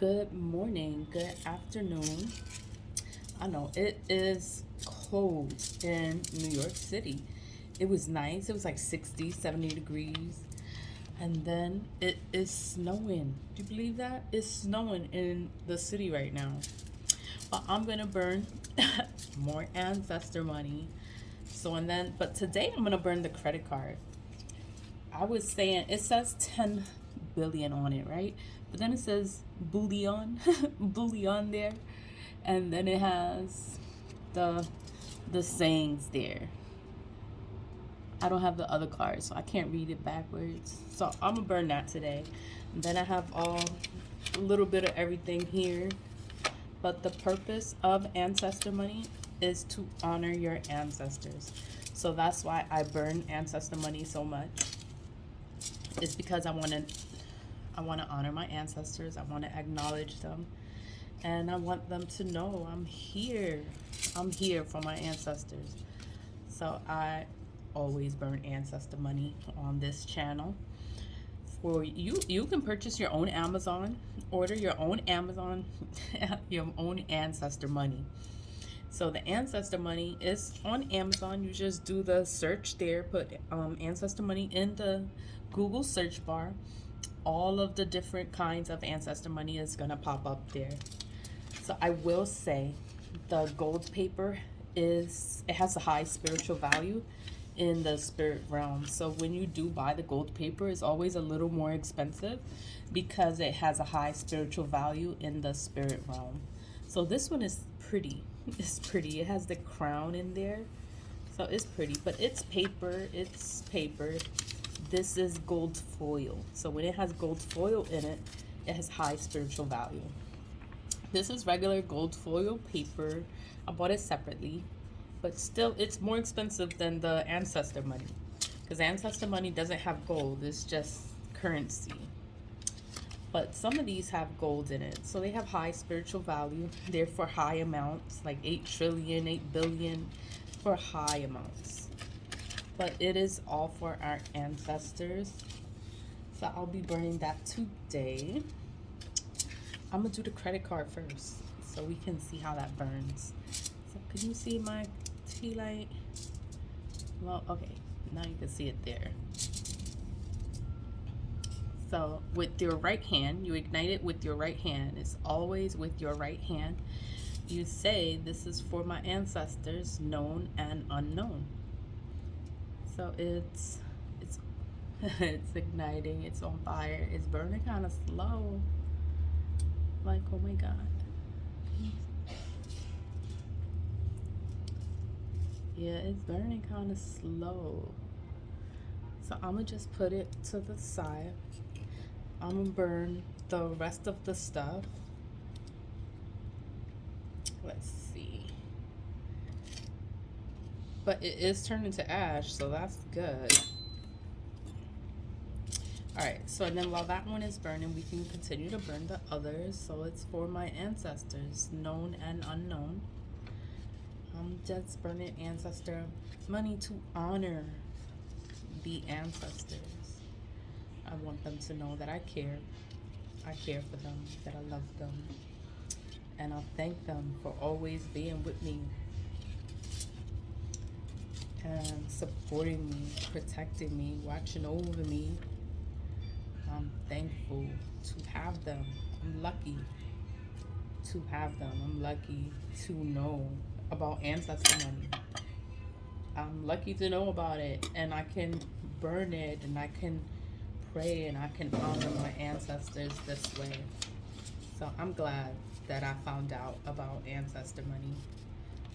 Good morning, good afternoon. I know it is cold in New York City. It was nice. It was like 60, 70 degrees. And then it is snowing. Do you believe that? It's snowing in the city right now. Well, I'm going to burn more ancestor money. But today I'm going to burn the credit card. I was saying it says 10 billion on it, right? But then it says bullion, bullion there, and then it has the the sayings there. I don't have the other card, so I can't read it backwards. So I'm gonna burn that today. And then I have a little bit of everything here. But the purpose of ancestor money is to honor your ancestors. So that's why I burn ancestor money so much. It's because I want to honor my ancestors. I want to acknowledge them. And I want them to know I'm here. I'm here for my ancestors. So I always burn ancestor money on this channel. For you can purchase your own Amazon, order your own Amazon, your own ancestor money. So the ancestor money is on Amazon. You just do the search there, put ancestor money in the Google search bar. All of the different kinds of ancestor money is gonna pop up there. So I will say the gold paper it has a high spiritual value in the spirit realm. So when you do buy the gold paper, it's always a little more expensive because it has a high spiritual value in the spirit realm. So this one is pretty. It's pretty. It has the crown in there. So it's pretty, but it's paper. It's paper. This is gold foil. So when it has gold foil in it, it has high spiritual value. This is regular gold foil paper. I bought it separately, but still it's more expensive than the ancestor money because ancestor money doesn't have gold. It's just currency. But some of these have gold in it, so they have high spiritual value. They're for high amounts, like 8 trillion, 8 billion, for high amounts. But it is all for our ancestors. So I'll be burning that today. I'm gonna do the credit card first so we can see how that burns. So can you see my tea light? Well, okay, now you can see it there. So with your right hand, you ignite it with your right hand. It's always with your right hand. You say, "This is for my ancestors, known and unknown." So it's it's igniting. It's on fire. It's burning kind of slow. Like, oh my God. Yeah, it's burning kind of slow. So I'm gonna just put it to the side. I'm gonna burn the rest of the stuff. Let's see. But it is turning to ash, so that's good. Alright, so then while that one is burning, we can continue to burn the others. So it's for my ancestors, known and unknown. I'm just burning ancestor money to honor the ancestors. I want them to know that I care. I care for them, that I love them. And I thank them for always being with me and supporting me, protecting me, watching over me. I'm thankful to have them. I'm lucky to have them. I'm lucky to know about ancestor money. I'm lucky to know about it, and I can burn it, and I can pray, and I can honor my ancestors this way. So I'm glad that I found out about ancestor money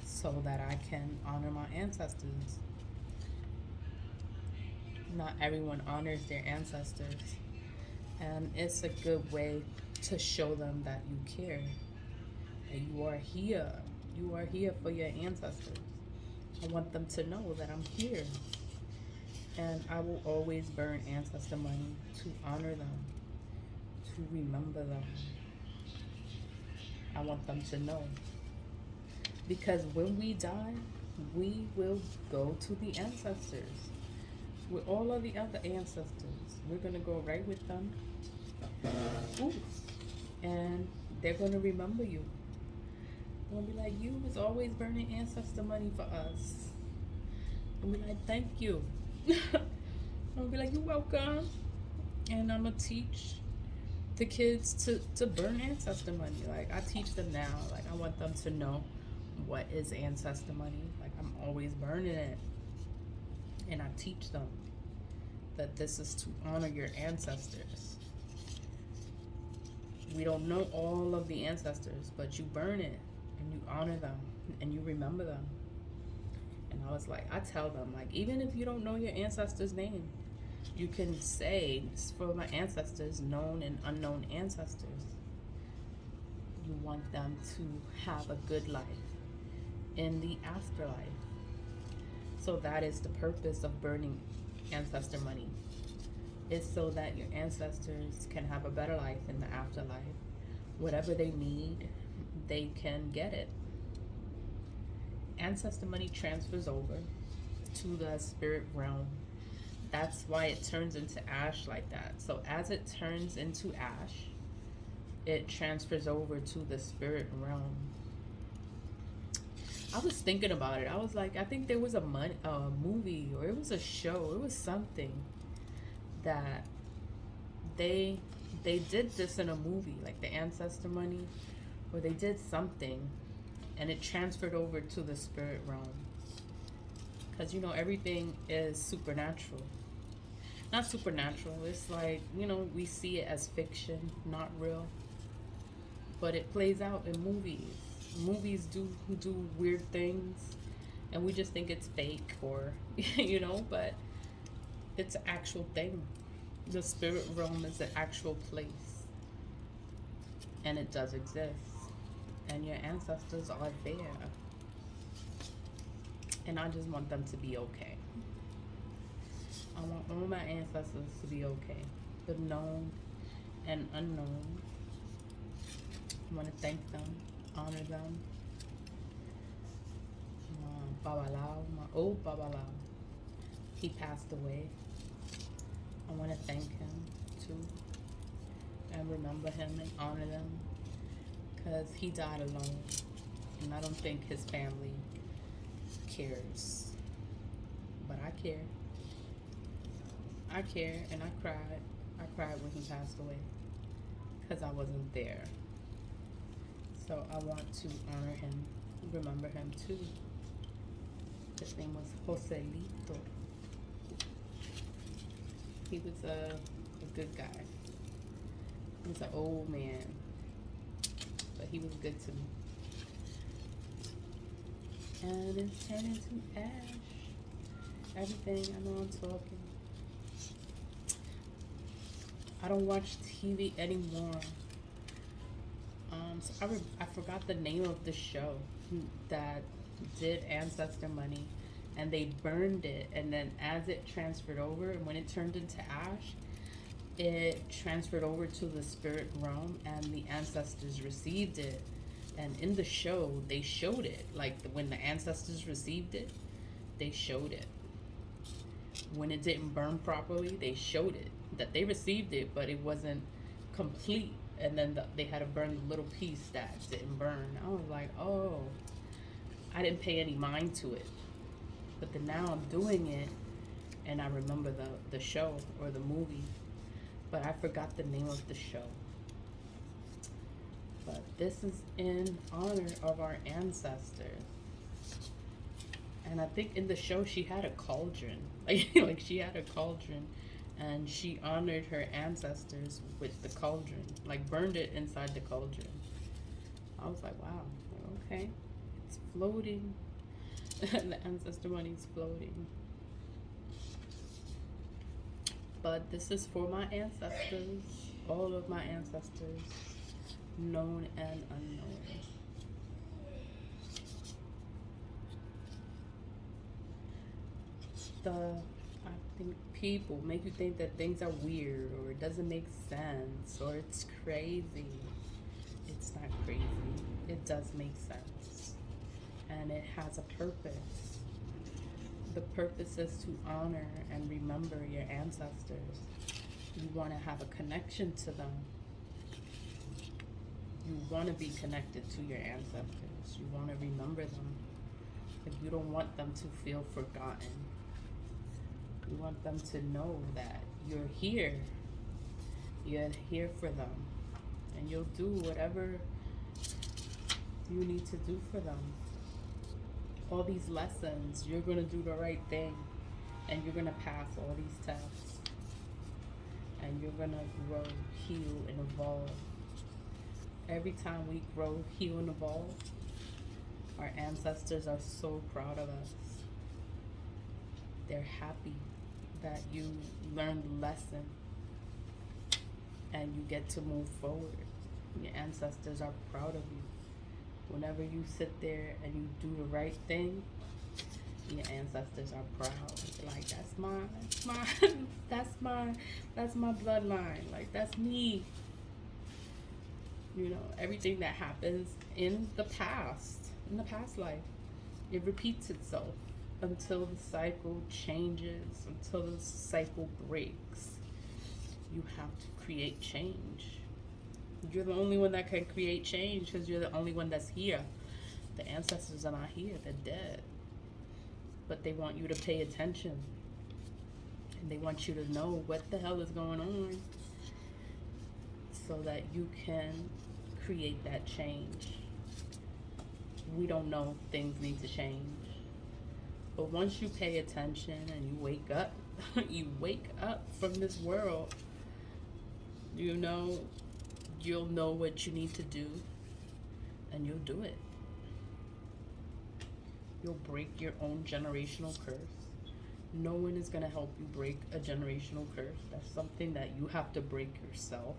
so that I can honor my ancestors. Not everyone honors their ancestors, and it's a good way to show them that you care, that you are here. You are here for your ancestors. I want them to know that I'm here. And I will always burn ancestor money to honor them, to remember them. I want them to know. Because when we die, we will go to the ancestors. With all of the other ancestors, we're going to go right with them. Ooh. and they're going to remember you. They're going to be like, you was always burning ancestor money for us. And be like, thank you. I'll be like, you're welcome. And I'm going to teach the kids to burn ancestor money. Like, I teach them now. Like, I want them to know what is ancestor money. Like, I'm always burning it. And I teach them that this is to honor your ancestors. We don't know all of the ancestors, but you burn it and you honor them and you remember them. And I was like, I tell them, like, even if you don't know your ancestor's name, you can say, it's for my ancestors, known and unknown ancestors. You want them to have a good life in the afterlife. So that is the purpose of burning ancestor money. It's so that your ancestors can have a better life in the afterlife. Whatever they need, they can get it. Ancestor money transfers over to the spirit realm. That's why it turns into ash like that. So as it turns into ash, it transfers over to the spirit realm. I was thinking about it. I was like, I think there was a movie, or it was a show, it was something that they did this in a movie, like the ancestor money, or they did something and it transferred over to the spirit realm. Because, you know, everything is supernatural. Not supernatural, it's like, you know, we see it as fiction, not real. But it plays out in movies. Movies do weird things, and we just think it's fake, or, you know, but it's an actual thing. The spirit realm is an actual place, and it does exist. And your ancestors are there. And I just want them to be okay. I want all my ancestors to be okay. The known and unknown. I want to thank them, honor them. Babalao, my old Babalao, he passed away. I want to thank him too, and remember him and honor them, because he died alone, and I don't think his family cares, but I care. I care, and I cried. I cried when he passed away, because I wasn't there. So I want to honor him, remember him too. His name was Joselito. He was a good guy. He was an old man, but he was good to me. And it's turned into ash. Everything, I know I'm talking. I don't watch TV anymore. So I forgot the name of the show that did ancestor money, and they burned it, and then as it transferred over, and when it turned into ash, it transferred over to the spirit realm, and the ancestors received it. And in the show, they showed it, like when the ancestors received it, they showed it. When it didn't burn properly, they showed it, that they received it, but it wasn't complete, and then they had to burn the little piece that didn't burn. I was like, oh, I didn't pay any mind to it. But then now I'm doing it, and I remember the show or the movie, but I forgot the name of the show. But this is in honor of our ancestors. And I think in the show she had a cauldron. Like she had a cauldron, and she honored her ancestors with the cauldron. Like burned it inside the cauldron. I was like, wow, okay. It's floating. The ancestor money is floating. But this is for my ancestors. All of my ancestors. Known and unknown. I think people make you think that things are weird, or it doesn't make sense, or it's crazy. It's not crazy. It does make sense. And it has a purpose. The purpose is to honor and remember your ancestors. You want to have a connection to them. You want to be connected to your ancestors. You want to remember them. But you don't want them to feel forgotten. You want them to know that you're here. You're here for them. And you'll do whatever you need to do for them. All these lessons, you're going to do the right thing. And you're going to pass all these tests. And you're going to grow, heal, and evolve. Every time we grow, heal, and evolve, our ancestors are so proud of us. They're happy that you learned the lesson and you get to move forward. Your ancestors are proud of you. Whenever you sit there and you do the right thing, your ancestors are proud. Like, that's my bloodline. Like, that's me. You know, everything that happens in the past life, it repeats itself until the cycle changes, until the cycle breaks. You have to create change. You're the only one that can create change because you're the only one that's here. The ancestors are not here, they're dead. But they want you to pay attention. And they want you to know what the hell is going on so that you can create that change. We don't know things need to change. But once you pay attention and you wake up, you wake up from this world, you know, you'll know what you need to do and you'll do it. You'll break your own generational curse. No one is going to help you break a generational curse. That's something that you have to break yourself.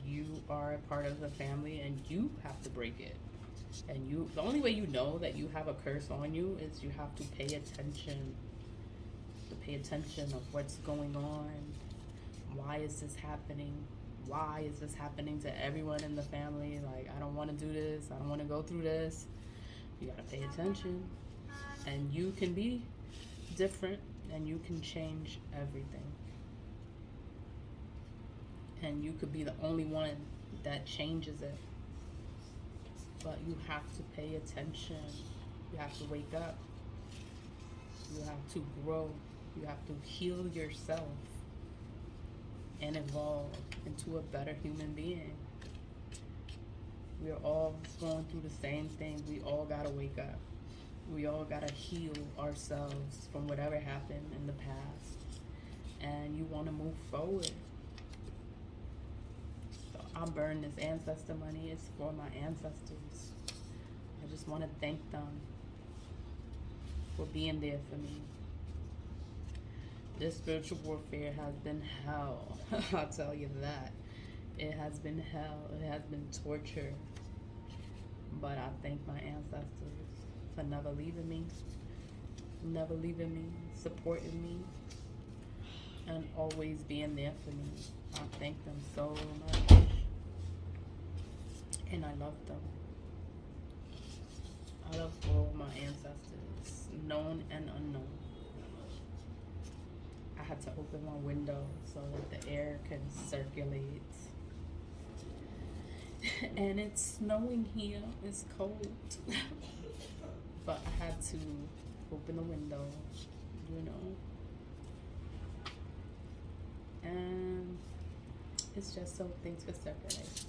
You are a part of the family and you have to break it. And the only way you know that you have a curse on you is you have to pay attention. To pay attention of what's going on. Why is this happening? Why is this happening to everyone in the family? Like, I don't want to do this. I don't want to go through this. You got to pay attention. And you can be different and you can change everything. And you could be the only one that changes it. But you have to pay attention. You have to wake up. You have to grow. You have to heal yourself and evolve into a better human being. We're all going through the same thing. We all gotta wake up. We all gotta heal ourselves from whatever happened in the past. And you wanna move forward. So I burn this ancestor money. It's for my ancestors. I just wanna thank them for being there for me. This spiritual warfare has been hell. I'll tell you that. It has been hell. It has been torture. But I thank my ancestors for never leaving me, supporting me, and always being there for me. I thank them so much. And I love them. I love all my ancestors, known and unknown. I had to open my window so that the air can circulate. And it's snowing here. It's cold. But I had to open the window, you know. And it's just so things could circulate.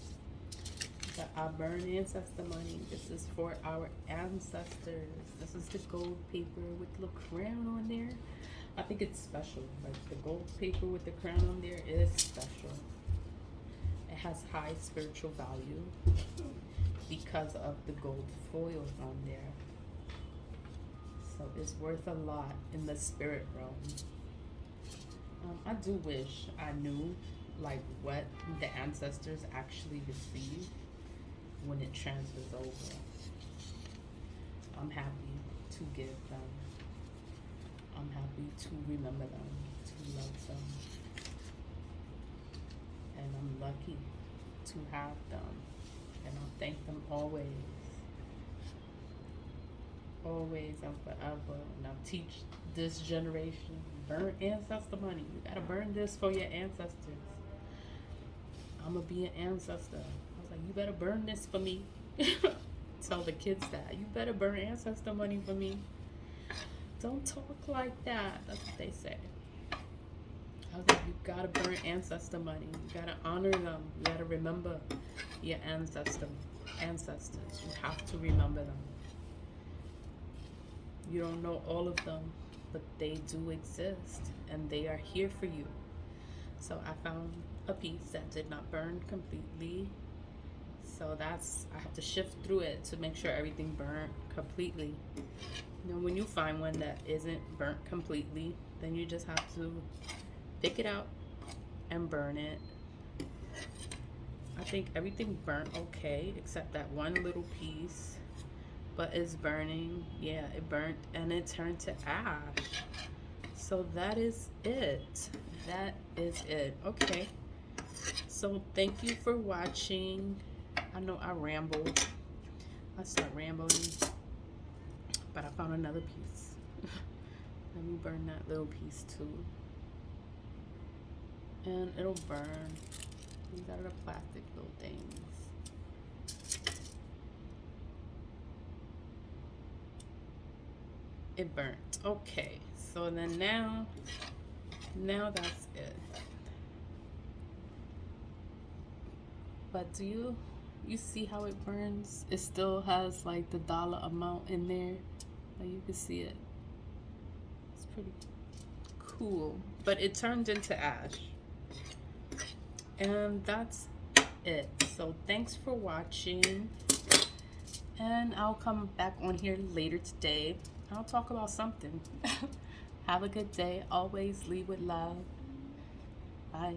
But I burn ancestor money. This is for our ancestors. This is the gold paper with the crown on there. I think it's special. Like, the gold paper with the crown on there is special. It has high spiritual value because of the gold foil on there. So it's worth a lot in the spirit realm. I do wish I knew like what the ancestors actually receive when it transfers over. I'm happy to give them. I'm happy to remember them, to love them. And I'm lucky to have them. And I'll thank them always. Always and forever. And I'll teach this generation, burn ancestor money. You gotta burn this for your ancestors. I'm gonna be an ancestor. I was like, you better burn this for me. Tell the kids that. You better burn ancestor money for me. Don't talk like that. That's what they say. I was like, you gotta burn ancestor money. You gotta honor them. You gotta remember your ancestors. You have to remember them. You don't know all of them, but they do exist and they are here for you. So I found a piece that did not burn completely. So I have to shift through it to make sure everything burnt completely. You know, when you find one that isn't burnt completely, then you just have to pick it out and burn it. I think everything burnt okay except that one little piece, but it's burning. Yeah, it burnt and it turned to ash. So that is it. That is it. Okay. So thank you for watching. I know I rambled. I start rambling, but I found another piece. Let me burn that little piece too. And it'll burn. These are the plastic little things. It burnt. Okay. So then now that's it. But do you see how it burns? It still has like the dollar amount in there. Like you can see it. It's pretty cool. But it turned into ash. And that's it. So thanks for watching. And I'll come back on here later today. I'll talk about something. Have a good day. Always lead with love. Bye.